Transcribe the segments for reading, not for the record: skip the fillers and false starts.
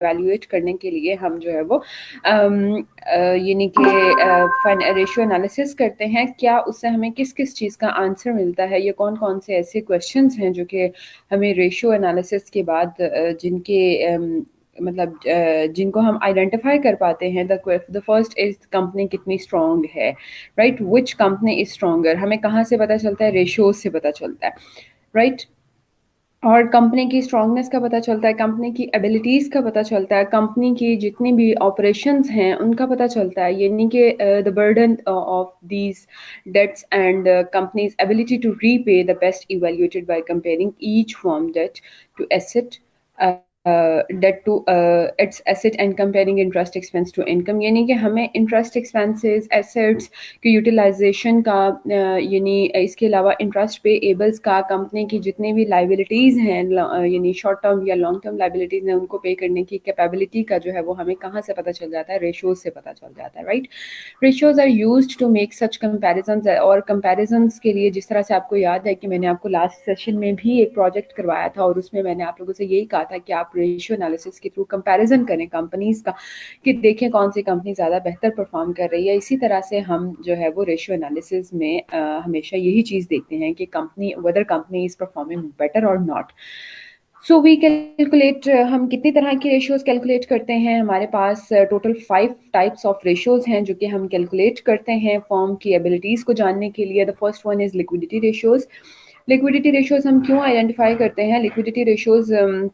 Evaluate करने के लिए हम जो है वो यानी कि रेशियो एनालिसिस करते हैं, क्या उससे हमें किस किस चीज़ का आंसर मिलता है, या कौन कौन से ऐसे क्वेश्चंस हैं जो कि हमें रेशियो एनालिसिस के बाद जिनके मतलब जिनको हम आइडेंटिफाई कर पाते हैं। द फर्स्ट इज कंपनी कितनी स्ट्रांग है, right, which company is stronger, हमें कहाँ से पता चलता है, रेशियोज से पता चलता है, राइट। और कंपनी की स्ट्रांगनेस का पता चलता है, कंपनी की एबिलिटीज़ का पता चलता है, कंपनी की जितनी भी ऑपरेशंस हैं उनका पता चलता है, यानी कि the burden of these debts and companies ability to repay the best evaluated by comparing each firm debt to asset debt to its asset and comparing interest expense to income, यानी कि हमें इंटरेस्ट एक्सपेंसेस, एसेट्स की utilization का, यानी इसके अलावा interest payables का, company की जितनी भी लाइबिलिटीज़ हैं, यानी शॉर्ट टर्म या लॉन्ग टर्म लाइबिलिटीज़ हैं, उनको पे करने की कैपेबिलिटी का जो है वो हमें कहाँ से पता चल जाता है, रेशियोज से पता चल जाता है, right. Ratios are used to make such comparisons, और कंपैरिजंस के लिए जिस तरह से आपको याद है कि मैंने आपको लास्ट सेशन में भी एक प्रोजेक्ट करवाया था और उसमें मैंने आप लोगों से यही कहा था कि आप रेशियो एनालिसिस के थ्रू कंपैरिजन करें कंपनीज का, कि देखें कौन सी कंपनी ज़्यादा बेहतर परफॉर्म कर रही है। इसी तरह से हम जो है वो रेशियो एनालिसिस में हमेशा यही चीज़ देखते हैं कि company, weather company is performing better और नॉट। सो वी कैलकुलेट, हम कितनी तरह की रेशियोज कैलकुलेट करते हैं, हमारे पास टोटल 5 टाइप्स ऑफ रेशियोज हैं जो कि हम कैलकुलेट करते हैं फॉर्म की एबिलिटीज़ को जानने के लिए। The first one is liquidity ratios. Liquidity ratios हम क्यों आइडेंटिफाई करते हैं? लिक्विडिटी रेशियोज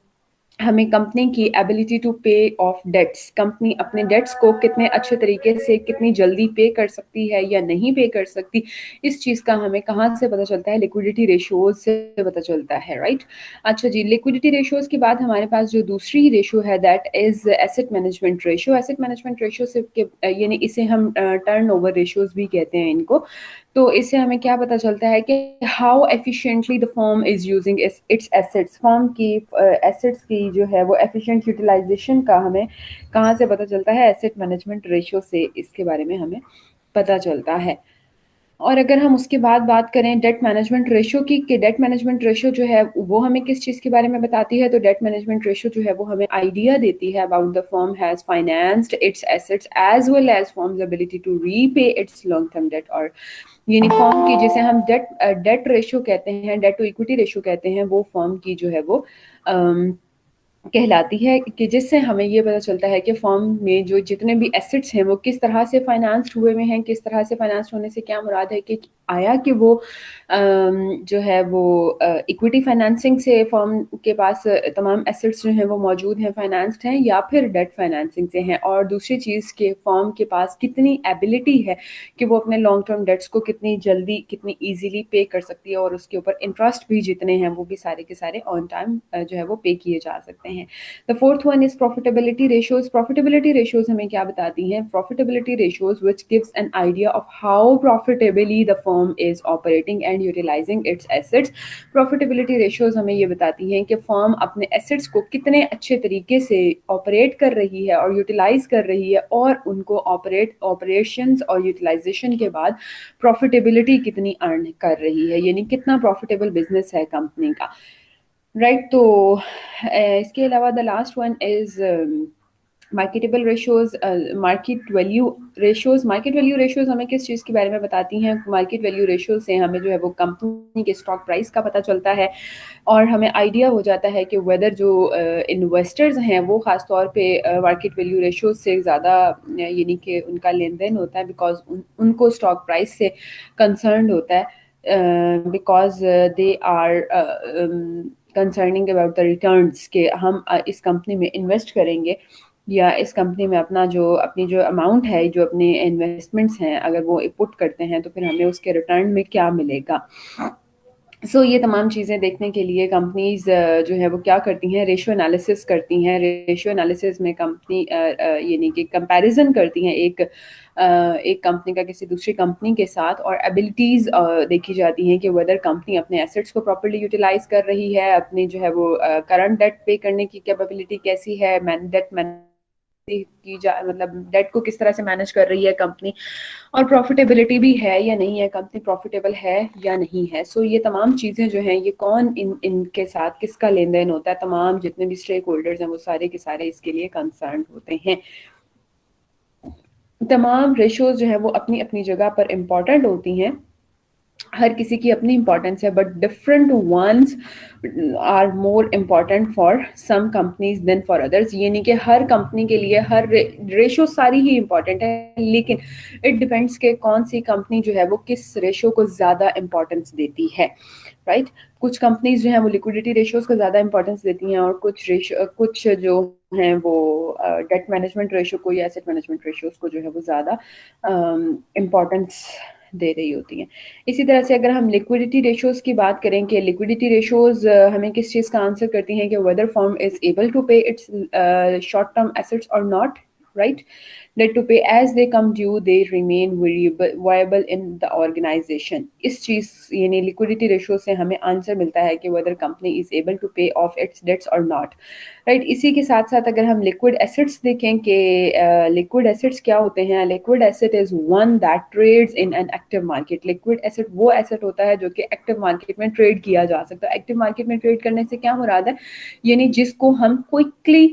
हमें कंपनी की एबिलिटी टू पे ऑफ डेट्स, कंपनी अपने डेट्स को कितने अच्छे तरीके से, कितनी जल्दी पे कर सकती है या नहीं पे कर सकती, इस चीज़ का हमें कहाँ से पता चलता है? लिक्विडिटी रेशियोज से पता चलता है, राइट। अच्छा जी, लिक्विडिटी रेशियोज के बाद हमारे पास जो दूसरी रेशियो है that is asset management ratio. Asset management ratio से यानी इसे हम टर्न ओवर रेशियोज भी कहते हैं इनको। तो इससे हमें क्या पता चलता है कि how efficiently the firm is using its assets, firm की एसेट्स की जो है वो एफिशिएंट यूटिलाइजेशन का हमें कहाँ से पता चलता है? एसेट मैनेजमेंट रेशियो से इसके बारे में हमें पता चलता है। और अगर हम उसके बाद बात करें डेट मैनेजमेंट रेशियो की, कि डेट मैनेजमेंट रेशियो जो है वो हमें किस चीज़ के बारे में बताती है, तो डेट मैनेजमेंट रेशियो जो है वो हमें आइडिया देती है about the firm has financed its assets as well as firms ability to repay its long term debt. और यानी फर्म की, जिसे हम डेट रेशियो कहते हैं, डेट टू इक्विटी रेशियो कहते हैं, वो फर्म की जो है वो कहलाती है, कि जिससे हमें ये पता चलता है कि फर्म में जो जितने भी एसेट्स हैं वो किस तरह से फाइनेंस्ड हुए हैं। किस तरह से फाइनेंस्ड होने से क्या मुराद है कि आया कि वो जो है वो इक्विटी फाइनेंसिंग से फर्म के पास तमाम एसेट्स जो हैं वो मौजूद हैं, फाइनेंस्ड हैं, या फिर डेट फाइनेंसिंग से हैं। और दूसरी चीज़ के फर्म के पास कितनी एबिलिटी है कि वो अपने लॉन्ग टर्म डेट्स को कितनी जल्दी, कितनी ईजिली पे कर सकती है, और उसके ऊपर इंटरेस्ट भी जितने हैं वो भी सारे के सारे ऑन टाइम जो है वो पे किए जा सकते हैं। The fourth one is profitability ratios. Profitability ratios हमें क्या बताती हैं? Profitability ratios which gives an idea of how profitably the firm is operating and utilizing its assets. Profitability ratios हमें ये बताती हैं कि फर्म अपने एसेट्स को कितने अच्छे तरीके से ऑपरेट कर रही है और यूटिलाइज कर रही है, और उनको ऑपरेशंस और यूटिलाइजेशन के बाद प्रॉफिटेबिलिटी कितनी अर्न कर रही है, यानी कितना प्रॉफिटेबल बिजनेस है कंपनी का, राइट। तो इसके अलावा the last one is marketable ratios, market value ratios. Market value ratios हमें किस चीज़ के बारे में बताती हैं? मार्केट वैल्यू रेशियो से हमें जो है वो कंपनी के स्टॉक प्राइस का पता चलता है, और हमें आइडिया हो जाता है कि वेदर जो इन्वेस्टर्स हैं वो ख़ास तौर पे मार्केट वैल्यू रेशियोज से ज़्यादा यानी कि उनका लेन देन होता है, बिकॉज उनको स्टॉक प्राइस से कंसर्न होता है, because they are concerning about the returns, के हम इस कंपनी में इन्वेस्ट करेंगे या इस कंपनी में अपनी जो अमाउंट है, जो अपने इन्वेस्टमेंट्स हैं, अगर वो पुट करते हैं तो फिर हमें उसके रिटर्न में क्या मिलेगा। ये तमाम चीज़ें देखने के लिए कंपनीज जो है वो क्या करती हैं? रेशियो एनालिसिस करती हैं। रेशियो एनालिसिस में कंपनी यानी कि कंपैरिजन करती हैं एक कंपनी का किसी दूसरी कंपनी के साथ, और एबिलिटीज़ देखी जाती हैं कि वेदर कंपनी अपने एसेट्स को प्रॉपर्ली यूटिलाइज कर रही है, अपनी जो है वो करंट डेट पे करने की कैपेबिलिटी कैसी है, डेट की जा मतलब डेट को किस तरह से मैनेज कर रही है कंपनी, और प्रॉफिटेबिलिटी भी है या नहीं है, कंपनी प्रॉफिटेबल है या नहीं है। सो ये तमाम चीज़ें जो हैं, ये कौन इनके साथ किसका लेन देन होता है, तमाम जितने भी स्टेक होल्डर्स हैं वो सारे के सारे इसके लिए कंसर्न होते हैं। तमाम रेशोज जो है वो अपनी अपनी जगह पर इम्पॉर्टेंट होती हैं, हर किसी की अपनी इंपॉर्टेंस है, but different ones are more important for some companies than for others. यानी कि हर कंपनी के लिए हर रेशो सारी ही इंपॉर्टेंट है, लेकिन इट डिपेंड्स कि कौन सी कंपनी जो है वो किस रेशो को ज़्यादा इंपॉर्टेंस देती है, राइट। कुछ कंपनीज जो हैं वो लिक्विडिटी रेशियोज को ज़्यादा इंपॉर्टेंस देती हैं, और कुछ जो हैं वो डेट मैनेजमेंट रेशियो को या एसेट मैनेजमेंट रेशियोज को जो है वो ज़्यादा इम्पॉर्टेंस दे रही होती हैं। इसी तरह से अगर हम लिक्विडिटी रेशियोज की बात करें कि लिक्विडिटी रेशियोज हमें किस चीज़ का आंसर करती हैं कि whether firm is able to pay its short term assets और not, right? That to pay as they come due, they remain viable in the organization. इस चीज़ यानी liquidity ratio से हमें आंसर मिलता है कि whether company is able to pay off its debts or not, right? इसी के साथ साथ अगर हम liquid assets देखें कि liquid assets क्या होते हैं, liquid asset is one that trades in an active market. Liquid asset वो asset होता है जो कि active market में trade किया जा सकता है। active market में trade करने से क्या मुराद है, यानी जिसको हम quickly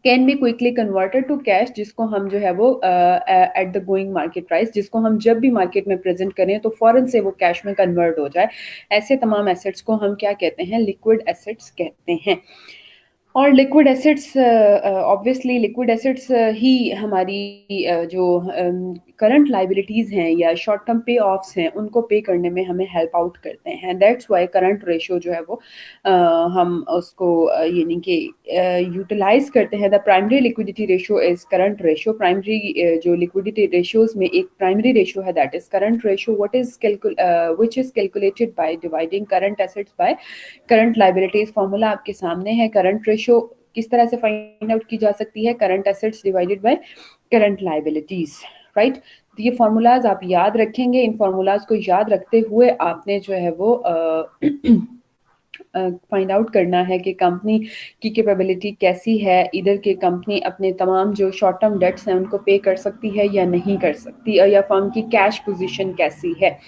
can be quickly converted to cash, जिसको हम जो है वो at the going market price, जिसको हम जब भी मार्केट में प्रेजेंट करें तो फौरन से वो कैश में कन्वर्ट हो जाए। ऐसे तमाम एसेट्स को हम क्या कहते हैं, लिक्विड एसेट्स कहते हैं। और liquid assets obviously liquid assets ही हमारी जो करंट लाइबिलिटीज़ हैं या शॉर्ट टर्म पे ऑफ्स हैं उनको पे करने में हमें हेल्प आउट करते हैं। दैट्स वाई करंट रेशो जो है वो हम उसको यानी कि यूटिलाइज करते हैं। The primary liquidity ratio is current ratio. Primary जो लिक्विडिटी रेशोज में एक प्राइमरी रेशो है that is current ratio, what is which is calculated by dividing current assets by current liabilities. Formula आपके सामने है। करंट रेशो किस तरह से फाइंड आउट की जा सकती है, current assets divided by current liabilities, right. तो ये फार्मूलाज आप याद रखेंगे। इन फार्मूलाज को याद रखते हुए आपने जो है वो फाइंड आउट करना है कि कंपनी की कैपेबिलिटी कैसी है, इधर के कंपनी अपने तमाम जो शॉर्ट टर्म डेट्स हैं उनको पे कर सकती है या नहीं कर सकती, या फर्म की कैश पोजीशन कैसी है,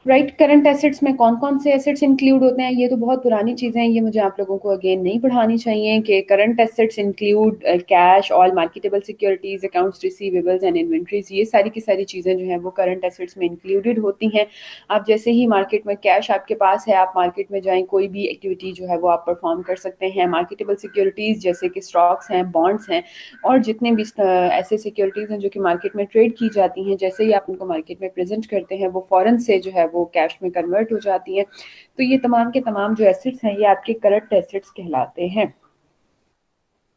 राइट। करंट एसेट्स में कौन कौन से एसेट्स इंक्लूड होते हैं, ये तो बहुत पुरानी चीज़ें हैं, ये मुझे आप लोगों को अगेन नहीं पढ़ानी चाहिए कि current assets include cash, all marketable securities, accounts receivables and inventories. ये सारी की सारी चीज़ें जो हैं वो करंट एसेट्स में इंक्लूडेड होती हैं। आप जैसे ही मार्केट में कैश आपके पास है, आप मार्केट में जाएँ, कोई भी एक्टिविटी जो है वो आप परफॉर्म कर सकते हैं। मार्केटेबल सिक्योरिटीज़ जैसे कि स्टॉक्स हैं, बॉन्ड्स हैं, और जितने भी ऐसे सिक्योरिटीज़ हैं जो कि मार्केट में ट्रेड की जाती हैं, जैसे ही आप उनको मार्केट में प्रेजेंट करते हैं वो फ़ौरन से जो है वो कैश में कन्वर्ट हो जाती हैं। तो ये तमाम के तमाम जो एसेट्स हैं ये आपके करंट एसेट्स कहलाते हैं,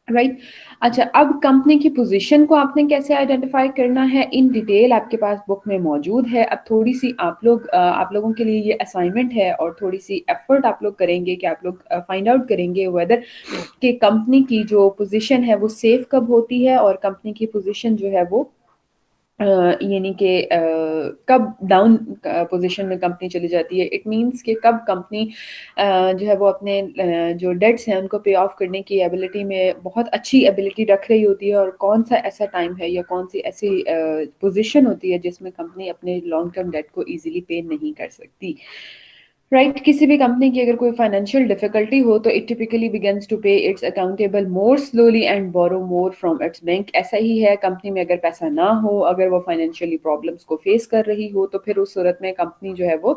राइट। अच्छा, अब कंपनी की पोजीशन को आपने कैसे आइडेंटिफाई करना है, इन डिटेल आपके पास बुक में मौजूद है। अब थोड़ी सी आप लोगों के लिए ये असाइनमेंट है और थोड़ी सी एफर्ट आप लोग करेंगे कि आप लोग फाइंड आउट करेंगे वेदर कि कंपनी की जो पोजीशन है वो सेफ कब होती है और कंपनी की पोजीशन जो है वो यानी कि कब डाउन पोजीशन में कंपनी चली जाती है। इट मीन्स कि कब कंपनी जो है वो अपने जो डेट्स हैं उनको पे ऑफ करने की एबिलिटी में बहुत अच्छी एबिलिटी रख रही होती है, और कौन सा ऐसा टाइम है या कौन सी ऐसी पोजीशन होती है जिसमें कंपनी अपने लॉन्ग टर्म डेट को इजीली पे नहीं कर सकती, राइट। किसी भी कंपनी की अगर कोई फाइनेंशियल डिफिकल्टी हो तो it typically begins to pay its accountable more slowly and borrow more from its bank. ऐसा ही है, कंपनी में अगर पैसा ना हो, अगर वो फाइनेंशियली प्रॉब्लम्स को फेस कर रही हो, तो फिर उस सूरत में कंपनी जो है वो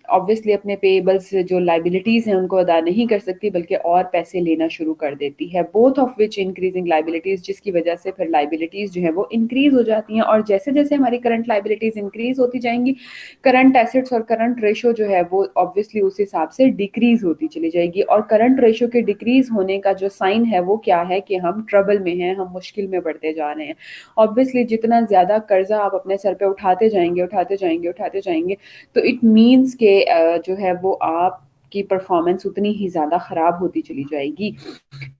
ऑब्वियसली अपने पेएबल्स जो लाइबिलिटीज़ हैं उनको अदा नहीं कर सकती, बल्कि और पैसे लेना शुरू कर देती है, both of which increasing liabilities, जिसकी वजह से फिर लाइबिलिटीज़ जो है वो इंक्रीज हो जाती हैं। और जैसे जैसे हमारी करंट लाइबिलिटीज़ इंक्रीज होती जाएंगी, करंट एसेट्स और करंट रेशो जो है वो ऑब्वियसली उस हिसाब से डिक्रीज होती चली जाएगी। और करंट रेशो के डिक्रीज होने का जो साइन है वो क्या है कि हम ट्रबल में हैं, हम मुश्किल में बढ़ते जा रहे हैं। ऑब्वियसली जितना ज़्यादा कर्जा आप अपने सर पे उठाते जाएंगे तो इट मीन्स के जो है वो आप की परफॉर्मेंस उतनी ही ज़्यादा ख़राब होती चली जाएगी,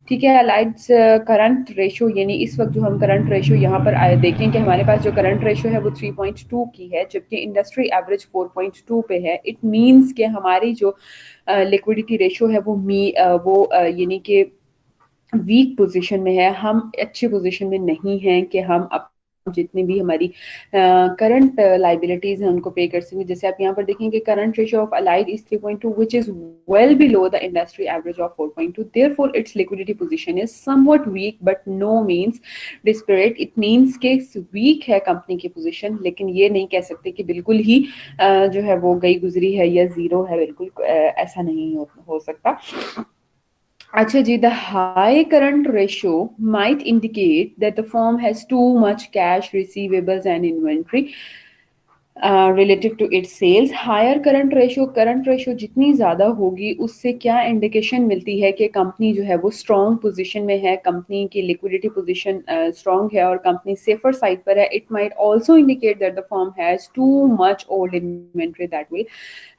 ठीक है। अलाइड्स करंट रेशो, यानी इस वक्त जो हम करंट रेशो यहाँ पर देखें कि हमारे पास जो करंट रेशो है वो 3.2 की है, जबकि इंडस्ट्री एवरेज 4.2 पे है। इट मींस कि हमारी जो लिक्विडिटी रेशो है वो यानी कि वीक पोजीशन में है, हम अच्छी पोजीशन में नहीं हैं कि हम जितनी भी हमारी करंट लाइबिलिटीज हैं उनको पे कर सकें। जैसे आप यहाँ पर देखेंगे current ratio of allied is 3.2 which is well below the industry average of 4.2. Therefore, its liquidity position is somewhat weak, but no means desperate. It means कि weak है कंपनी की पोजीशन, लेकिन ये नहीं कह सकते कि बिल्कुल ही जो है वो गई गुजरी है या जीरो है, बिल्कुल ऐसा नहीं हो सकता। अच्छा जी, the high current ratio might indicate that the firm has too much cash, receivables and inventory relative to its sales. Higher current ratio जितनी ज़्यादा होगी उससे क्या इंडिकेशन मिलती है कि कंपनी जो है वो स्ट्रॉन्ग पोजीशन में है, कंपनी की लिक्विडिटी पोजीशन स्ट्रॉन्ग है और कंपनी सेफर साइड पर है। It might also indicate that the firm has too much old inventory that will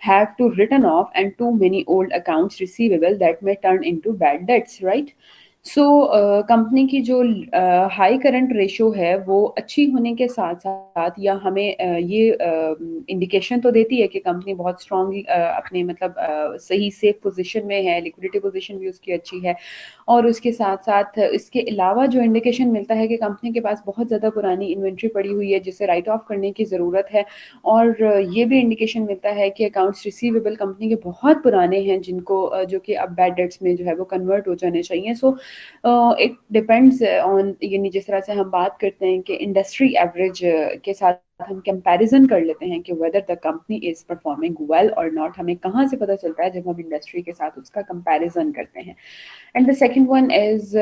have to written off and too many old accounts receivable that may turn into bad debts, right? So company की जो high current ratio है वो अच्छी होने के साथ साथ या हमें ये इंडिकेशन तो देती है कि कंपनी बहुत स्ट्रांग अपने मतलब सही सेफ पोजीशन में है, लिक्विडिटी पोजीशन भी उसकी अच्छी है। और उसके साथ साथ इसके अलावा जो इंडिकेशन मिलता है कि कंपनी के पास बहुत ज़्यादा पुरानी इन्वेंट्री पड़ी हुई है जिसे राइट ऑफ करने की ज़रूरत है। और ये भी इंडिकेशन मिलता है कि अकाउंट्स रिसीवेबल कंपनी के बहुत पुराने हैं जिनको जो कि अब बैड डेट्स में जो है वो कन्वर्ट हो जाने चाहिए। सो इट डिपेंड्स ऑन, यानी जिस तरह से हम बात करते हैं कि इंडस्ट्री एवरेज के साथ हम कंपैरिजन कर लेते हैं कि whether the company is performing well और नॉट, हमें कहाँ से पता चलता है जब हम इंडस्ट्री के साथ उसका कंपैरिजन करते हैं। And the second one is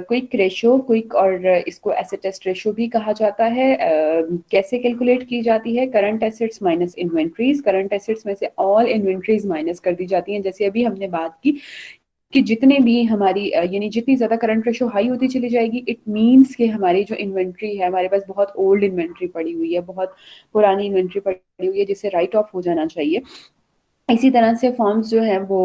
quick ratio, quick और इसको एसेट टेस्ट रेशियो भी कहा जाता है। कैसे कैलकुलेट की जाती है? Current assets minus inventories, current assets में से ऑल इन्वेंट्रीज माइनस कर दी जाती हैं। जैसे अभी हमने बात की कि जितने भी हमारी यानी जितनी ज़्यादा करंट रेशो हाई होती चली जाएगी, इट मीन्स कि हमारी जो इन्वेंट्री है, हमारे पास बहुत ओल्ड इन्वेंट्री पड़ी हुई है, बहुत पुरानी इन्वेंट्री पड़ी हुई है जिसे राइट ऑफ हो जाना चाहिए। इसी तरह से फॉर्म्स जो हैं वो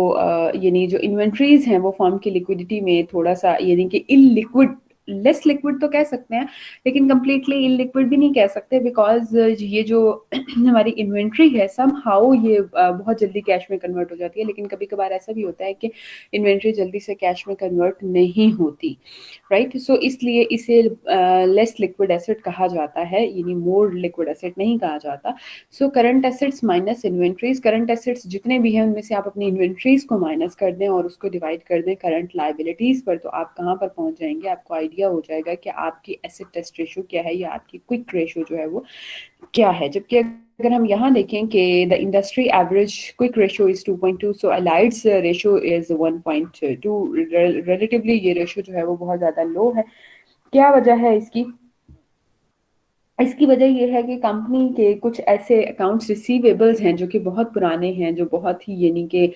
यानी जो इन्वेंट्रीज हैं वो फॉर्म की लिक्विडिटी में थोड़ा सा यानी कि इलिक्विड, लेस लिक्विड तो कह सकते हैं लेकिन कंप्लीटली इलिक्विड भी नहीं कह सकते, बिकॉज ये जो हमारी इन्वेंट्री है सम हाउ ये बहुत जल्दी कैश में कन्वर्ट हो जाती है, लेकिन कभी कभार ऐसा भी होता है कि इन्वेंट्री जल्दी से कैश में कन्वर्ट नहीं होती, राइट? सो इसलिए इसे लेस लिक्विड एसेट कहा जाता है, यानी मोर लिक्विड एसेट नहीं कहा जाता। So current assets minus inventories, current assets जितने भी हैं उनमें से आप अपनी इन्वेंट्रीज को माइनस कर दें और उसको डिवाइड कर दें करंट लाइबिलिटीज पर, तो आप कहाँ पर पहुंच जाएंगे? आपको आइडिया हो जाएगा कि आपकी एसेट टेस्ट रेशियो क्या है या आपकी क्विक रेशियो जो है वो क्या है। जबकि अगर हम यहाँ देखें कि the industry average quick ratio is 2.2, so Allied's ratio is 1.2, relatively ये रेशियो जो है वो बहुत ज़्यादा लो है। क्या वजह है इसकी? इसकी वजह ये है कि कंपनी के कुछ ऐसे अकाउंट्स रिसीवेबल्स हैं जो कि बहुत पुराने हैं, जो बहुत ही यानी कि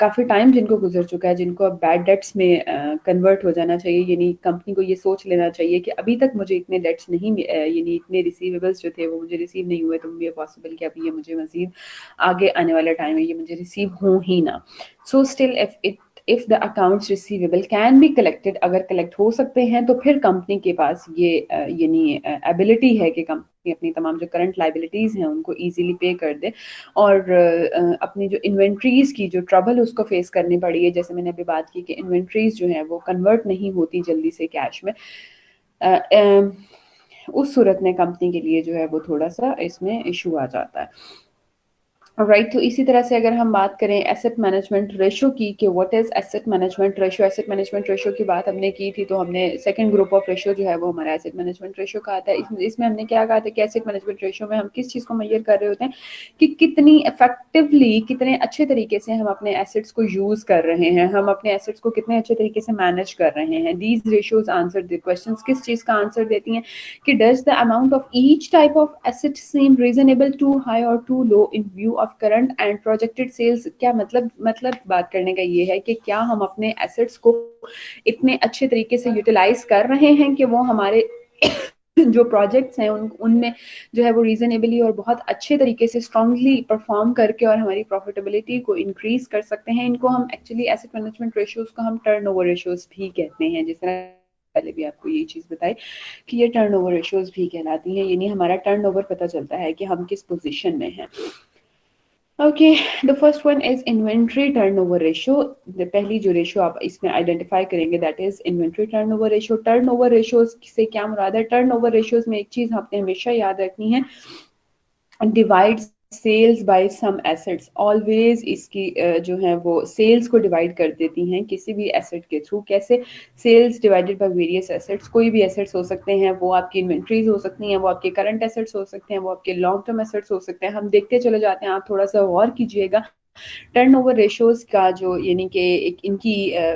काफ़ी टाइम जिनको गुजर चुका है, जिनको अब बैड डेट्स में कन्वर्ट हो जाना चाहिए। यानी कंपनी को ये सोच लेना चाहिए कि अभी तक मुझे इतने डेट्स नहीं यानी इतने रिसीवेबल्स जो थे वो मुझे रिसीव नहीं हुए, तो ये पॉसिबल कि अभी ये मुझे मजीद आगे आने वाला टाइम है ये मुझे रिसीव हो ही ना। So still if the accounts receivable can be collected, अगर कलेक्ट हो सकते हैं तो फिर कंपनी के पास ये यानी एबिलिटी है कि कंपनी अपनी तमाम जो करंट लाइबिलिटीज हैं उनको इजीली पे कर दे और अपनी जो इन्वेंट्रीज की जो ट्रबल उसको फेस करनी पड़ी है, जैसे मैंने अभी बात की कि इन्वेंट्रीज जो है वो कन्वर्ट नहीं होती जल्दी से कैश में, अ, अ, उस सूरत में कंपनी के लिए जो है वो थोड़ा सा इसमें इशू आ जाता है, राइट? तो इसी तरह से अगर हम बात करें एसेट मैनेजमेंट रेशो की कि what is asset management ratio, asset management ratio की बात हमने की थी, तो हमने सेकंड ग्रुप ऑफ रेशो जो है वो हमारा एसेट मैनेजमेंट रेशो का आता है। इसमें हमने क्या कहा था कि एसेट मैनेजमेंट रेशो में हम किस चीज़ को मेजर कर रहे होते हैं कि कितनी इफेक्टिवली, कितने अच्छे तरीके से हम अपने एसेट्स को यूज कर रहे हैं, हम अपने एसेट्स को कितने अच्छे तरीके से मैनेज कर रहे हैं। These ratios answer the question, किस चीज़ का आंसर देती हैं कि does the amount of each type of asset seem reasonable, too high और too low in view of current and projected sales. क्या मतलब बात करने का ये है कि क्या हम अपने एसेट्स को इतने अच्छे तरीके से यूटिलाइज कर रहे हैं कि वो हमारे जो प्रोजेक्ट्स हैं उनमें जो है वो रीजनेबली और बहुत अच्छे तरीके से स्ट्रांगली परफॉर्म करके और हमारी प्रॉफिटेबिलिटी को इंक्रीज कर सकते हैं। इनको हम एक्चुअली एसेट मैनेजमेंट रेशियोज को हम टर्नओवर रेशियोज भी कहते हैं, जिस तरह पहले भी आपको ये चीज़ बताई कि ये टर्नओवर रेशियोज भी कहलाती हैं, यानी हमारा टर्नओवर पता चलता है कि हम किस पोजीशन में हैं। Okay, the first one is inventory turnover ratio. पहली जो रेशियो आप इसमें आइडेंटिफाई करेंगे that is inventory turnover ratio. Turnover ratios से क्या मुराद है? टर्नओवर रेशियोज में एक चीज आपने हमेशा याद रखनी है, divide sales by some assets. Always इसकी जो है वो सेल्स को डिवाइड कर देती हैं किसी भी एसेट के थ्रू। कैसे? Sales divided by various assets. कोई भी एसेट्स हो सकते हैं, वो आपकी इन्वेंट्रीज हो सकती हैं, वो आपके करंट एसेट्स हो सकते हैं, वो आपके लॉन्ग टर्म एसेट्स हो सकते हैं। हम देखते चले जाते हैं, आप थोड़ा सा गौर कीजिएगा। टर्नओवर रेशियोज का जो यानी कि एक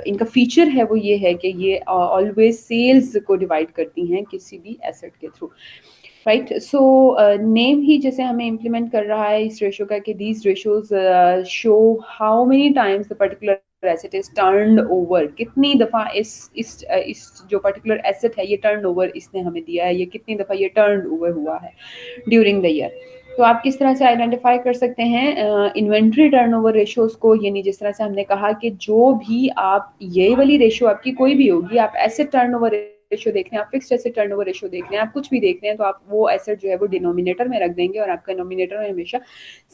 इनका फीचर है वो ये है कि ये ऑलवेज सेल्स को डिवाइड करती हैं किसी भी एसेट के थ्रू। राइट, सो नेम ही जैसे हमें इम्प्लीमेंट कर रहा है इस रेशियो का कि these ratios show how many times the particular asset is turned over. कितनी दफा इस जो पर्टिकुलर एसेट है ये टर्न ओवर इसने हमें दिया है, ये कितनी दफा ये टर्न ओवर हुआ है ड्यूरिंग द ईयर। तो आप किस तरह से आइडेंटिफाई कर सकते हैं इन्वेंट्री टर्नओवर रेशियोज को? यानी जिस तरह से हमने कहा कि जो भी आप ये वाली रेशियो आपकी कोई भी होगी, आप एसेट टर्नओवर रेशियो देख रहे हैं, आप फिक्स्ड एसेट टर्नओवर रेशियो देख रहे हैं, आप कुछ भी देख रहे हैं, तो आप वो एसेट जो है वो डिनोमिनेटर में रख देंगे और आपका नोमिनेटर में हमेशा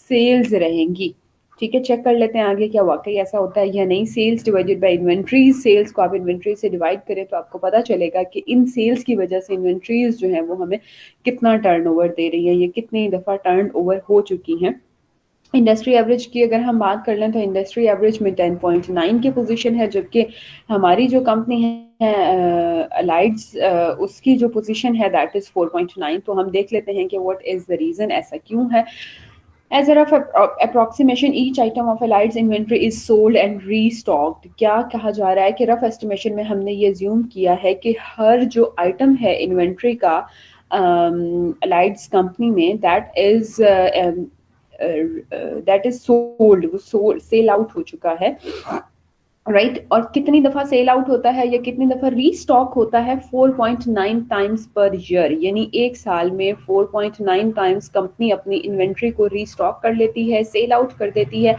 सेल्स रहेंगी। ठीक है, चेक कर लेते हैं आगे क्या वाकई ऐसा होता है या नहीं। Sales divided by inventories. Sales को आप इन्वेंट्री से डिवाइड करें तो आपको पता चलेगा कि इन सेल्स की वजह से इन्वेंट्रीज जो है वो हमें कितना टर्नओवर दे रही है, ये कितनी दफ़ा टर्नओवर हो चुकी हैं। इंडस्ट्री एवरेज की अगर हम बात कर लें तो इंडस्ट्री एवरेज में 10.9 की पोजीशन है, जबकि हमारी जो कंपनी है अलाइड्स उसकी जो पोजीशन है दैट इज़ 4.9। तो हम देख लेते हैं कि व्हाट इज़ द रीज़न, ऐसा क्यों है। As a rough approximation, each item of Allied's inventory is sold and restocked. क्या कहा जा रहा है कि रफ एस्टिमेशन में हमने ये ज्यूम किया है कि हर जो आइटम है इन्वेंट्री का अलाइड्स कंपनी में दैट इज सोल्ड, वो सोल्ड सेल आउट हो चुका है। राइट और कितनी दफा सेल आउट होता है या कितनी दफा रीस्टॉक होता है? 4.9 टाइम्स पर ईयर, यानी एक साल में 4.9 टाइम्स कंपनी अपनी इन्वेंट्री को रीस्टॉक कर लेती है, सेल आउट कर देती है।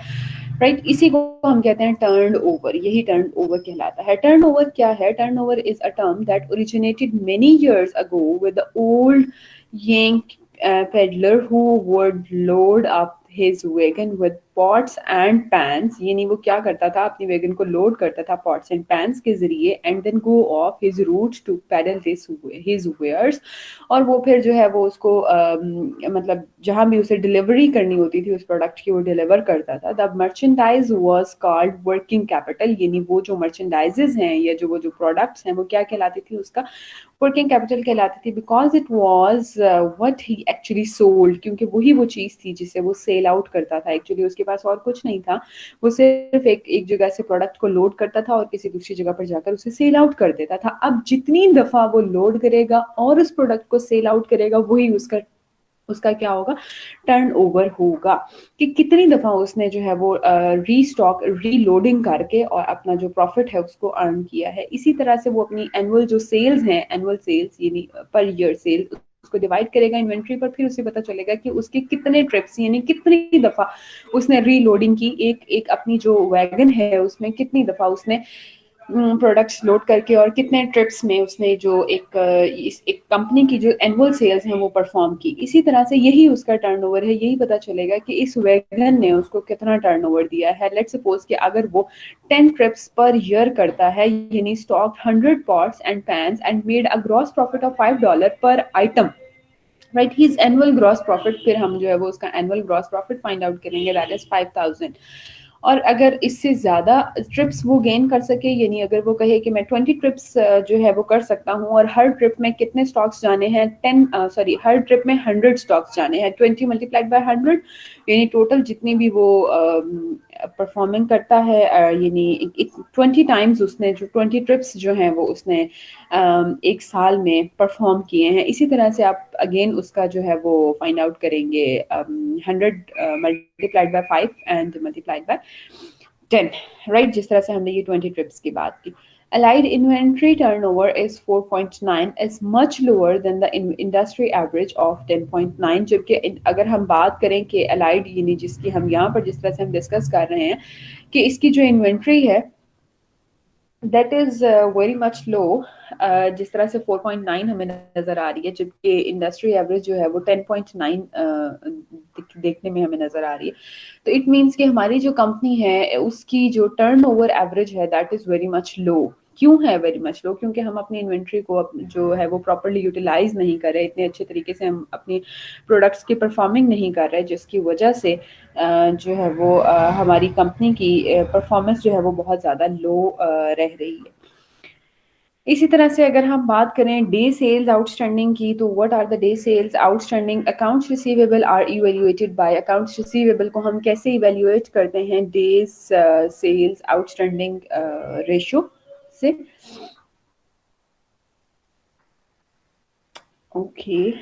राइट, इसी को हम कहते हैं टर्न ओवर। यही टर्न ओवर कहलाता है। टर्न ओवर क्या है? Turn over is a term that originated many years ago with the old yank peddler who would load up his wagon with pots and pans। यानी वो क्या करता था, अपनी वैगन को लोड करता था pots and pans के जरिए, and then go off his route to peddle his wares। और वो फिर जो है वो उसको मतलब जहाँ भी उसे डिलीवरी करनी होती थी उस प्रोडक्ट की वो डिलीवर करता था। The merchandise was called working capital. यानी वो जो मर्चेंडाइजेज हैं या जो वो जो प्रोडक्ट्स हैं वो क्या कहलाती थी? उसका वर्किंग कैपिटल कहलाती थी, because it was what he actually sold. क्योंकि वही वो चीज़ थी जिसे वो सेल आउट करता था। एक्चुअली उसके पास और कुछ नहीं था, वो सिर्फ एक जगह से प्रोडक्ट को लोड करता था और किसी दूसरी जगह पर जाकर उसे सेल आउट कर देता था। अब जितनी दफ़ा वो लोड करेगा और उस प्रोडक्ट को सेल आउट करेगा वही उसका क्या होगा? टर्न ओवर होगा कि कितनी दफ़ा उसने जो है वो रीस्टॉक रीलोडिंग करके और अपना जो प्रॉफिट है उसको अर्न किया है। इसी तरह से वो अपनी एनुअल जो सेल्स हैं, एनुअल सेल्स यानी पर ईयर सेल्स, उसको डिवाइड करेगा इन्वेंट्री पर। फिर उसे पता चलेगा कि उसके कितने ट्रिप्स यानी कितनी दफ़ा उसने रीलोडिंग की। एक अपनी जो वैगन है उसमें कितनी दफ़ा उसने प्रोडक्ट्स लोड करके और कितने ट्रिप्स में उसने जो एक कंपनी की जो एनुअल सेल्स हैं वो परफॉर्म की। इसी तरह से यही उसका टर्नओवर है। यही पता चलेगा कि इस वैगन ने उसको कितना टर्नओवर दिया है। लेट्स सपोज कि अगर वो 10 ट्रिप्स पर ईयर करता है, यानी stock 100 pots and pans and made a gross profit of $5 पर item. Right, his annual gross profit, फिर हम जो है वो उसका annual gross profit find out करेंगे, दैट इज 5000। और अगर इससे ज़्यादा ट्रिप्स वो गेन कर सके, यानी अगर वो कहे कि मैं 20 ट्रिप्स जो है वो कर सकता हूँ और हर ट्रिप में कितने स्टॉक्स जाने हैं, हर ट्रिप में 100 स्टॉक्स जाने हैं, 20 मल्टीप्लाइड बाय 100, यानी टोटल जितनी भी वो परफॉर्मिंग करता है, यानी 20 टाइम्स उसने जो 20 ट्रिप्स जो हैं वो उसने एक साल में परफॉर्म किए हैं। इसी तरह से आप अगेन उसका जो है वो फाइंड आउट करेंगे 100 multiplied by 5 and multiplied by 10। Right, जिस तरह से हमने ये 20 ट्रिप्स की बात की। Allied inventory turnover is 4.9 is much lower than the industry average of 10.9। जबकि अगर हम बात करें कि Allied यानी जिसकी हम यहाँ पर जिस तरह से हम डिस्कस कर रहे हैं कि इसकी जो इन्वेंट्री है दैट इज़ वेरी मच लो। जिस तरह से 4.9 हमें नज़र आ रही है, जबकि इंडस्ट्री एवरेज जो है वो 10.9 देखने में हमें नज़र आ रही है। तो इट मीन्स कि हमारी जो कंपनी है उसकी जो टर्नओवर एवरेज है दैट इज़ वेरी मच लो। क्यों है वेरी मच लो? क्योंकि हम अपनी इन्वेंट्री को जो है वो प्रॉपरली यूटिलाइज नहीं कर रहे, इतने अच्छे तरीके से हम अपनी प्रोडक्ट्स की परफॉर्मिंग नहीं कर रहे, जिसकी वजह से जो है वो हमारी कंपनी की परफॉर्मेंस जो है वो बहुत ज़्यादा लो रह रही है। इसी तरह से अगर हम बात करें डे सेल्स आउटस्टैंडिंग की, तो what are the day sales outstanding? Accounts receivable are evaluated by, accounts receivable को हम कैसे इवैल्यूएट करते हैं? डेज सेल्स आउटस्टैंडिंग रेशियो से। ओके।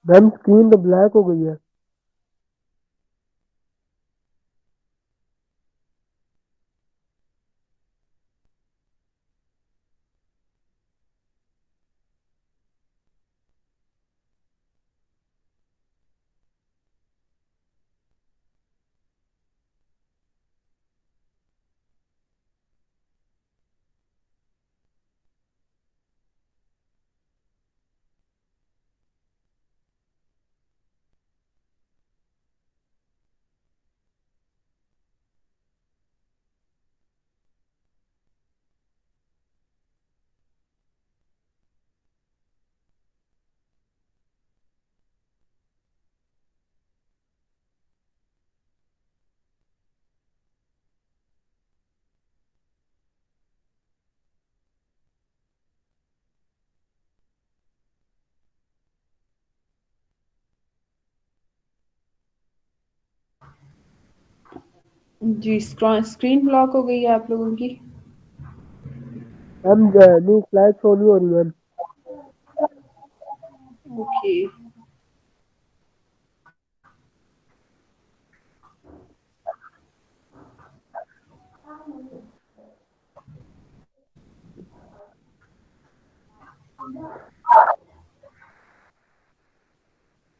मैम स्क्रीन तो ब्लैक हो गई है। जी, स्क्रीन ब्लॉक हो गई है आप लोगों की? मैम नहीं, स्लाइड शो नहीं हो रही मैम। ओके।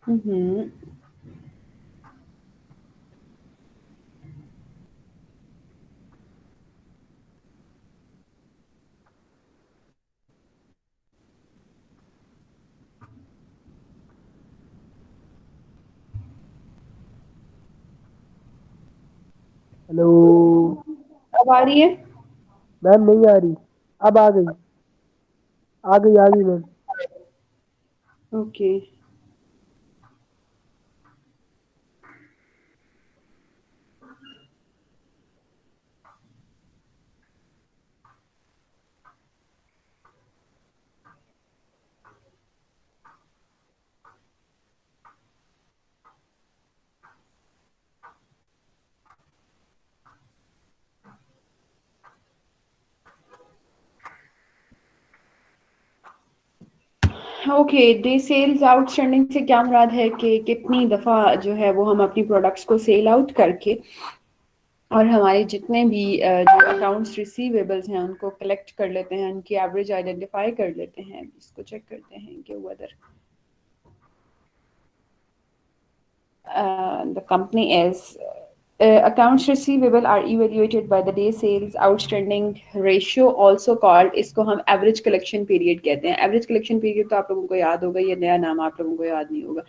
हम्म। हेलो। अब आ रही है? मैम नहीं आ रही। अब आ गई, आ गई ma'am. Okay. Okay, day sales outstanding से क्या मुराद है कि कितनी दफ़ा जो है वो हम अपनी प्रोडक्ट्स को सेल आउट करके और हमारे जितने भी जो अकाउंट्स रिसीवेबल्स हैं उनको कलेक्ट कर लेते हैं, उनकी एवरेज आइडेंटिफाई कर लेते हैं। इसको चेक करते हैं कि weather the company is accounts receivable are evaluated by the day sales outstanding ratio, also called, इसको हम एवरेज कलेक्शन पीरियड कहते हैं। एवरेज कलेक्शन पीरियड तो आप लोगों को याद होगा, ये नया नाम आप लोगों को याद नहीं होगा,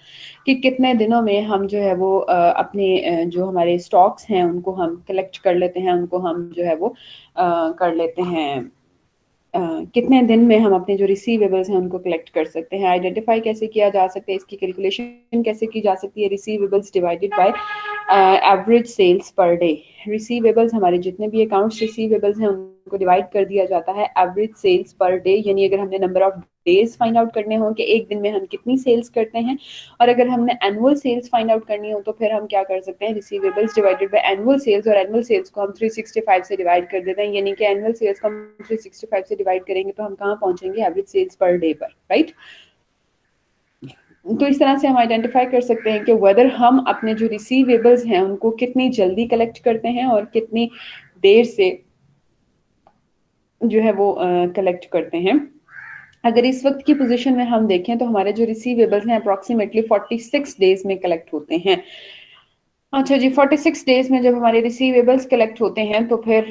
कि कितने दिनों में हम जो है वो अपने जो हमारे स्टॉक्स हैं उनको हम कलेक्ट कर लेते हैं, उनको हम जो है वो कर लेते हैं, कितने दिन में हम अपने जो रिसीवेबल्स हैं उनको कलेक्ट कर सकते हैं। आइडेंटिफाई कैसे किया जा सकता है, इसकी कैलकुलेशन कैसे की जा सकती है? Receivables divided by average sales per day. Receivables, हमारे जितने भी अकाउंट्स रिसीवेबल्स हैं उनको डिवाइड कर दिया जाता है एवरेज सेल्स पर डे, यानी अगर हमने number of days find out करने हो कि एक दिन में हम कितनी सेल्स करते हैं, और अगर हमने एनुअल सेल्स फाइंड आउट करनी हो तो फिर हम क्या कर सकते हैं? Receivables divided by annual sales, और एनुअल सेल्स को हम 365 से डिवाइड कर देते हैं, यानी कि एनुअल सेल्स को हम 365 से डिवाइड करेंगे तो हम कहाँ पहुंचेंगे? एवरेज सेल्स पर डे पर, राइट? तो इस तरह से हम आइडेंटिफाई कर सकते हैं कि वेदर हम अपने जो रिसीवेबल्स हैं उनको कितनी जल्दी कलेक्ट करते हैं और कितनी देर से जो है वो कलेक्ट करते हैं। अगर इस वक्त की पोजीशन में हम देखें तो हमारे जो रिसीवेबल्स हैं अप्रॉक्सीमेटली 46 डेज में कलेक्ट होते हैं। अच्छा जी, 46 डेज में जब हमारे रिसीवेबल्स कलेक्ट होते हैं तो फिर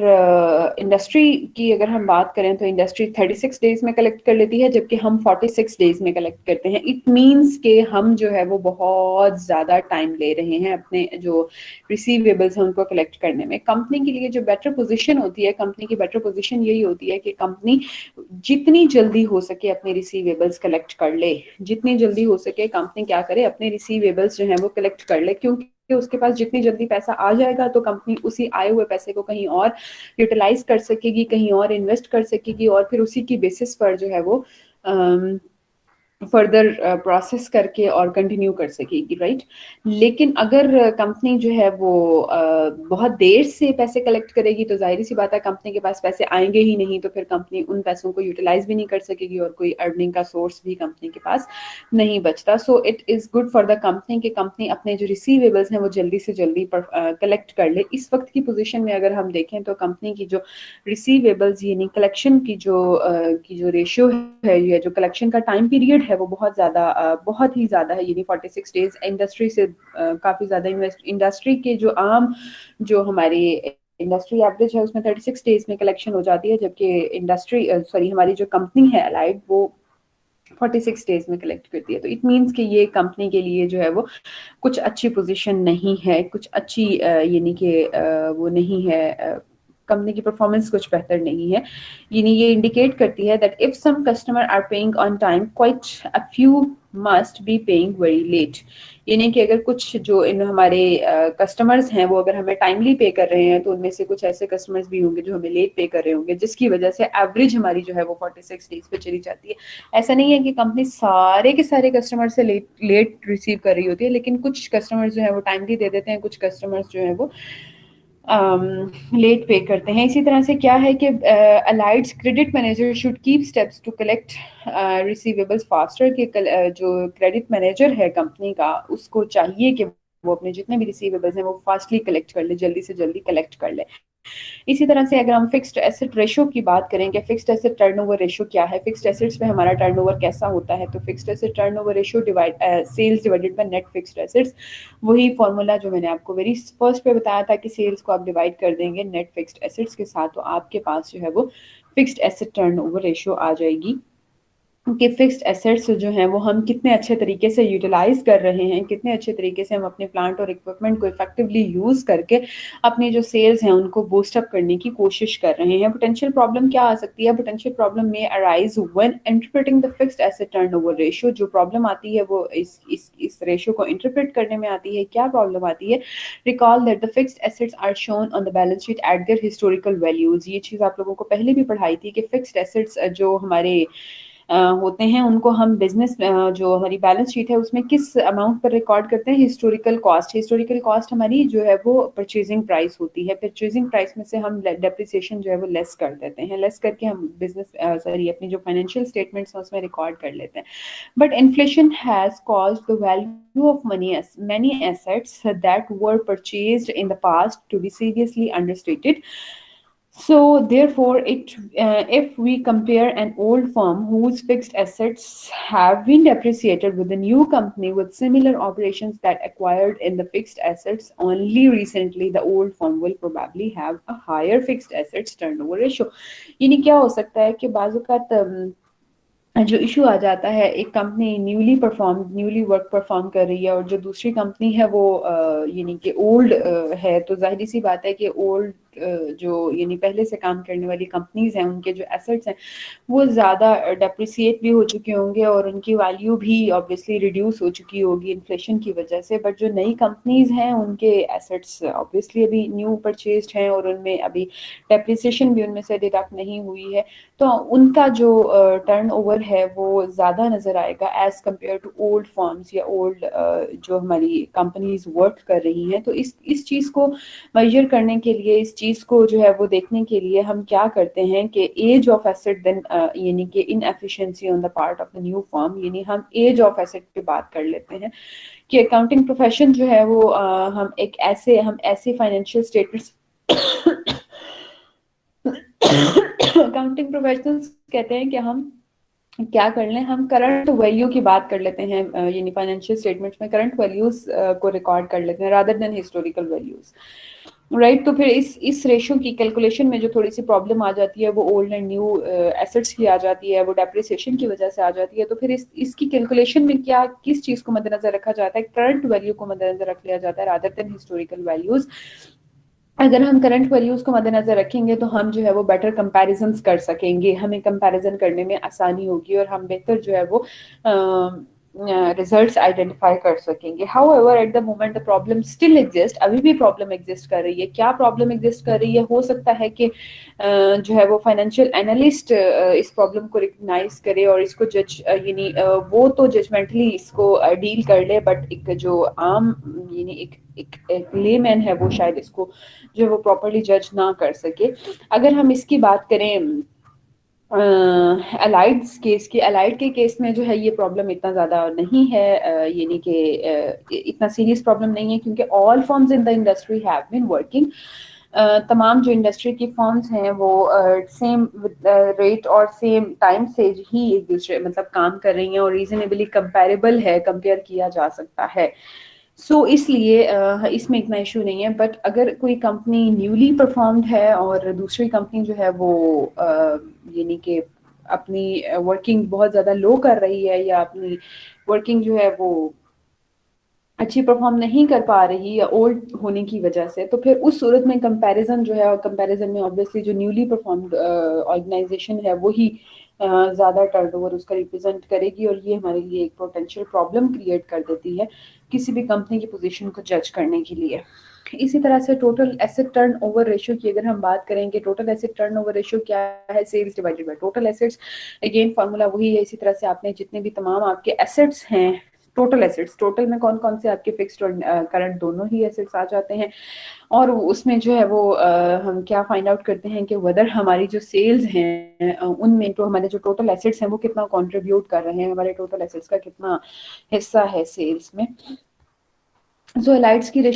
इंडस्ट्री की अगर हम बात करें तो इंडस्ट्री 36 डेज में कलेक्ट कर लेती है, जबकि हम 46 डेज में कलेक्ट करते हैं। इट मींस के हम जो है वो बहुत ज़्यादा टाइम ले रहे हैं अपने जो रिसीवेबल्स हैं उनको कलेक्ट करने में। कंपनी के लिए जो बेटर पोजीशन होती है, कंपनी की बेटर पोजीशन यही होती है कि कंपनी जितनी जल्दी हो सके अपने रिसीवेबल्स कलेक्ट कर ले। जितनी जल्दी हो सके कंपनी क्या करे, अपने रिसीवेबल्स जो है वो कलेक्ट कर ले, क्योंकि कि उसके पास जितनी जल्दी पैसा आ जाएगा तो कंपनी उसी आए हुए पैसे को कहीं और यूटिलाइज कर सकेगी, कहीं और इन्वेस्ट कर सकेगी और फिर उसी की बेसिस पर जो है वो फर्दर प्रोसेस करके और कंटिन्यू कर सकेगी, राइट। लेकिन अगर कंपनी जो है वो बहुत देर से पैसे कलेक्ट करेगी तो जाहिर सी बात है कंपनी के पास पैसे आएंगे ही नहीं, तो फिर कंपनी उन पैसों को यूटिलाइज भी नहीं कर सकेगी और कोई अर्निंग का सोर्स भी कंपनी के पास नहीं बचता। So it is good for the company कि कंपनी अपने जो रिसीवेबल्स हैं वो जल्दी से जल्दी कलेक्ट कर ले। इस वक्त की पोजीशन में अगर हम देखें तो कंपनी की जो रिसीवेबल्स यानी कलेक्शन की जो रेशियो है या जो कलेक्शन का टाइम पीरियड है वो बहुत ही ज़्यादा है, यानी 46 डेज इंडस्ट्री से काफ़ी ज़्यादा। इंडस्ट्री के जो आम जो हमारी इंडस्ट्री एवरेज है उसमें 36 डेज में कलेक्शन हो जाती है, जबकि हमारी जो कंपनी है अलाइड वो 46 डेज में कलेक्ट करती है। तो इट मीन्स कि ये कंपनी के लिए जो है वो कुछ अच्छी पोजीशन नहीं है, कुछ अच्छी यानी कि वो नहीं है, कंपनी की परफॉर्मेंस कुछ बेहतर नहीं है। यानी ये इंडिकेट करती है that if some customer are paying on time, quite a few must be paying very late. यानी कि अगर कुछ जो इन हमारे कस्टमर्स हैं वो अगर हमें टाइमली पे कर रहे हैं तो उनमें से कुछ ऐसे कस्टमर्स भी होंगे जो हमें लेट पे कर रहे होंगे, जिसकी वजह से एवरेज हमारी जो है वो 46 डेज पे चली जाती है। ऐसा नहीं है कि कंपनी सारे के सारे कस्टमर से लेट रिसीव कर रही होती है, लेकिन कुछ कस्टमर्स जो है वो टाइमली दे देते हैं, कुछ कस्टमर्स जो है वो लेट पे करते हैं। इसी तरह से क्या है कि Allied's credit manager should keep steps to collect receivables faster. कि जो क्रेडिट मैनेजर है कंपनी का उसको चाहिए कि वो अपने जितने भी रिसीवेबल्स हैं वो फास्टली कलेक्ट कर ले, जल्दी से जल्दी कलेक्ट कर ले। इसी तरह से अगर हम फिक्स्ड एसेट रेशो की बात करें कि फिक्स्ड एसेट टर्नओवर रेशो क्या है, फिक्स्ड एसेट्स पे हमारा टर्नओवर कैसा होता है, तो fixed asset turnover ratio sales divided by net fixed assets. वही फॉर्मूला जो मैंने आपको वेरी फर्स्ट पे बताया था कि सेल्स को आप डिवाइड कर देंगे नेट फिक्स्ड एसेट्स के साथ, तो आपके पास जो है वो फिक्स्ड एसेट टर्नओवर रेशो आ जाएगी कि फिक्स्ड एसेट्स जो हैं वो हम कितने अच्छे तरीके से यूटिलाइज कर रहे हैं, कितने अच्छे तरीके से हम अपने प्लांट और इक्विपमेंट को इफेक्टिवली यूज करके अपनी जो सेल्स हैं उनको बूस्ट अप करने की कोशिश कर रहे हैं। पोटेंशियल प्रॉब्लम क्या आ सकती है? पोटेंशियल प्रॉब्लम में arise when interpreting the fixed asset turnover ratio. जो प्रॉब्लम आती है वो इस रेशियो को इंटरप्रेट करने में आती है। क्या प्रॉब्लम आती है? Recall that the fixed assets are shown on the balance sheet at their historical values. ये चीज़ आप लोगों को पहले भी पढ़ाई थी कि फिक्स्ड एसेट्स जो हमारे होते हैं उनको हम बिजनेस जो हमारी बैलेंस शीट है उसमें किस अमाउंट पर रिकॉर्ड करते हैं? Historical cost. हिस्टोरिकल कॉस्ट हमारी जो है वो परचेजिंग प्राइस होती है। परचेजिंग प्राइस में से हम डेप्रिसिएशन जो है वो लेस कर देते हैं, लेस करके हम अपनी जो फाइनेंशियल स्टेटमेंट्स हैं उसमें रिकॉर्ड कर लेते हैं। But inflation has caused the value of many assets that were purchased in the past to be seriously understated. So therefore, if we compare an old firm whose fixed assets have been depreciated with a new company with similar operations that acquired in the fixed assets only recently, the old firm will probably have a higher fixed assets turnover ratio. यानी क्या हो सकता है कि बाज़-औक़ात जो issue आ जाता है, एक कंपनी न्यूली वर्क परफॉर्म कर रही है और जो दूसरी कंपनी है वो यानी कि ओल्ड है, तो जाहिर सी बात है कि ओल्ड जो यानी पहले से काम करने वाली कंपनीज हैं उनके जो एसेट्स हैं वो ज़्यादा डेप्रिसिएट भी हो चुके होंगे और उनकी वैल्यू भी ऑब्वियसली रिड्यूस हो चुकी होगी इन्फ्लेशन की वजह से। बट जो नई कंपनीज हैं उनके एसेट्स ऑब्वियसली अभी न्यू परचेज्ड हैं और उनमें अभी डेप्रिसिएशन भी उनमें से डिडक्ट नहीं हुई है, तो उनका जो टर्नओवर है वो ज़्यादा नज़र आएगा as compare to old firms या ओल्ड जो हमारी कंपनीज वर्क कर रही हैं। तो इस चीज़ को मेजर करने के लिए, इस चीज़ चीज़ को जो है वो देखने के लिए हम क्या करते हैं कि एज ऑफ एसेट देन यानी कि inefficiency on the part of the new firm, यानी हम एज ऑफ एसेट की बात कर लेते हैं कि अकाउंटिंग प्रोफेशन जो है वो हम ऐसे फाइनेंशियल स्टेटमेंट्स अकाउंटिंग प्रोफेशनल्स कहते हैं कि हम क्या कर लें, हम करंट वैल्यू की बात कर लेते हैं, यानी फाइनेंशियल स्टेटमेंट्स में करंट वैल्यूज को रिकॉर्ड कर लेते हैं rather than historical values, right. तो फिर इस रेशो की कैलकुलेशन में जो थोड़ी सी प्रॉब्लम आ जाती है वो ओल्ड एंड न्यू एसेट्स की आ जाती है, वो डेप्रिसिएशन की वजह से आ जाती है। तो फिर इसकी कैलकुलेशन में क्या किस चीज़ को मद्देनजर रखा जाता है, करंट वैल्यू को मद्देनजर रख लिया जाता है रादर देन हिस्टोरिकल वैल्यूज। अगर हम करंट वैल्यूज को मद्देनजर रखेंगे तो हम जो है वो बेटर कंपैरिजंस कर सकेंगे, हमें कंपैरिजन करने में आसानी होगी और हम बेहतर जो है वो रिजल्ट्स आइडेंटिफाई कर सकेंगे। However at the moment the problem still exist, अभी भी प्रॉब्लम एग्जिस्ट कर रही है। क्या प्रॉब्लम एग्जिस्ट कर रही है? हो सकता है कि जो है वो फाइनेंशियल एनालिस्ट इस प्रॉब्लम को रिकग्नाइज करे और इसको जज यानी वो तो जजमेंटली इसको डील कर ले, बट एक जो आम यानी एक लेमैन है वो शायद इसको जो है वो प्रॉपरली जज ना कर सके। अगर हम इसकी बात करें अलाइड्स केस की, अलाइड के केस में जो है ये प्रॉब्लम इतना ज़्यादा नहीं है, यानी कि इतना सीरियस प्रॉब्लम नहीं है क्योंकि all firms in the industry have been working. तमाम जो इंडस्ट्री की फर्म्स हैं वो सेम रेट और सेम टाइम से ही एक दूसरे मतलब काम कर रही हैं और रीजनेबली कंपेरेबल है, कंपेयर किया जा सकता है। इसलिए इसमें इतना इशू नहीं है। बट अगर कोई कंपनी न्यूली परफॉर्म्ड है और दूसरी कंपनी जो है वो यानी कि अपनी वर्किंग बहुत ज़्यादा लो कर रही है या अपनी वर्किंग जो है वो अच्छी परफॉर्म नहीं कर पा रही या ओल्ड होने की वजह से, तो फिर उस सूरत में कंपैरिजन जो है, और कंपैरिजन में ऑब्वियसली जो न्यूली परफॉर्म्ड ऑर्गेनाइजेशन है वही ज़्यादा टर्नओवर उसका रिप्रेजेंट करेगी और ये हमारे लिए एक पोटेंशियल प्रॉब्लम क्रिएट कर देती है किसी भी कंपनी की पोजीशन को जज करने के लिए। इसी तरह से टोटल एसेट टर्नओवर रेशियो की अगर हम बात करें कि टोटल एसेट टर्नओवर रेशियो क्या है, sales divided by total assets. Again formula वही है। इसी तरह से आपने जितने भी तमाम आपके एसेट्स हैं, टोटल एसेट्स, टोटल में कौन कौन से आपके फिक्स्ड और करंट दोनों ही एसेट्स आ जाते हैं और उसमें जो है वो हम क्या फाइंड आउट करते हैं कि वेदर हमारी जो सेल्स हैं उनमें तो हमारे जो टोटल एसेट्स हैं वो कितना कंट्रीब्यूट कर रहे हैं, हमारे टोटल एसेट्स का कितना हिस्सा है सेल्स में। सो अलाइड्स की